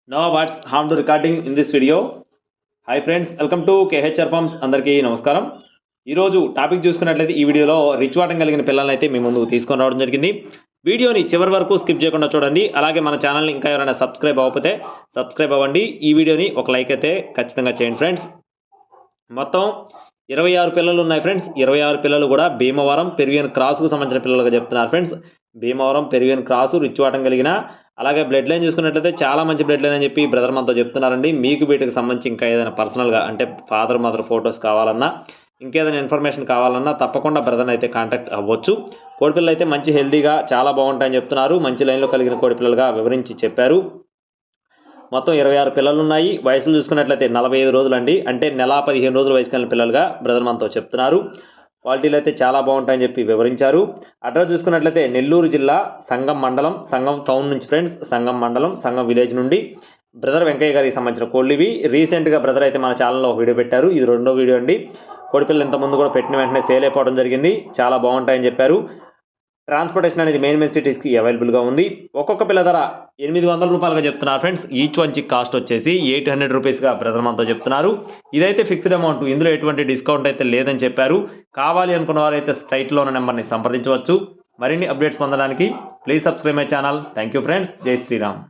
Now what's harm to recording in this video? Hi friends, welcome to KHR Farms. అందరికీ నమస్కారం. ఈరోజు topic చూసుకున్నట్లయితే ఈ వీడియోలో రిచ్ వాటం కలిగిన పిల్లల్ని అయితే మీ ముందుకు తీసుకొని రావడం జరిగింది. వీడియోని చివరి వరకు స్కిప్ చేయకుండా చూడండి. అలాగే మన ఛానల్ని ఇంకా ఎవరైనా సబ్స్క్రైబ్ అవ్వకపోతే సబ్స్క్రైబ్ అవ్వండి. ఈ వీడియోని ఒక లైక్ అయితే ఖచ్చితంగా చేయండి ఫ్రెండ్స్. మొత్తం 26 పిల్లలు ఉన్నాయి ఫ్రెండ్స్. 26 పిల్లలు కూడా భీమవరం పెరివియన్ క్రాస్కు సంబంధించిన పిల్లలుగా చెప్తున్నారు friends. Bhimavaram Peruvian cross rich వాటం కలిగిన అలాగే బ్లడ్ లైన్ చూసుకున్నట్లయితే చాలా మంచి బ్లడ్ లైన్ అని చెప్పి బ్రదర్ మనతో చెప్తున్నారండి. మీకు వీటికి సంబంధించి ఇంకా ఏదైనా పర్సనల్గా అంటే ఫాదర్ మదర్ ఫొటోస్ కావాలన్నా ఇంకేదైనా ఇన్ఫర్మేషన్ కావాలన్నా తప్పకుండా బ్రదర్ని అయితే కాంటాక్ట్ అవ్వచ్చు. కోడిపిల్లలు అయితే మంచి హెల్తీగా చాలా బాగుంటాయని చెప్తున్నారు. మంచి లైన్లో కలిగిన కోడిపిల్లలుగా వివరించి చెప్పారు. మొత్తం 26 పిల్లలు ఉన్నాయి. వయసులు చూసుకున్నట్లయితే 45 రోజులు అండి, అంటే నెల 15 రోజుల వయసు కలిగిన పిల్లలుగా బ్రదర్ మనతో చెప్తున్నారు. క్వాలిటీలు అయితే చాలా బాగుంటాయని చెప్పి వివరించారు. అడ్రస్ చూసుకున్నట్లయితే నెల్లూరు జిల్లా సంగం మండలం, సంగం టౌన్ నుంచి ఫ్రెండ్స్, సంగం మండలం సంగం విలేజ్ నుండి బ్రదర్ వెంకయ్య గారికి సంబంధించిన కోళ్ళు ఇవి. రీసెంట్గా బ్రదర్ అయితే మన ఛానల్లో ఒక వీడియో పెట్టారు. ఇది రెండో వీడియో అండి. కోడిపిల్లలు ఇంతకుముందు కూడా పెట్టిన వెంటనే సేల్ అయిపోవడం జరిగింది. చాలా బాగుంటాయని చెప్పారు. ట్రాన్స్పోర్టేషన్ అనేది మెయిన్ సిటీస్కి అవైలబుల్గా ఉంది. ఒక్కొక్క పిల్ల ధర 800 రూపాయలుగా చెప్తున్నారు ఫ్రెండ్స్. ఈచ్ వన్కి కాస్ట్ వచ్చేసి 800 రూపీస్గా బ్రదర్ మనతో చెప్తున్నారు. ఇదైతే ఫిక్స్డ్ అమౌంట్, ఇందులో ఎటువంటి డిస్కౌంట్ అయితే లేదని చెప్పారు. కావాలి అనుకున్న వారైతే స్ట్రైట్లో ఉన్న నెంబర్ని సంప్రదించవచ్చు. మరిన్ని అప్డేట్స్ పొందడానికి please subscribe my channel. Thank you friends. జై శ్రీరామ్.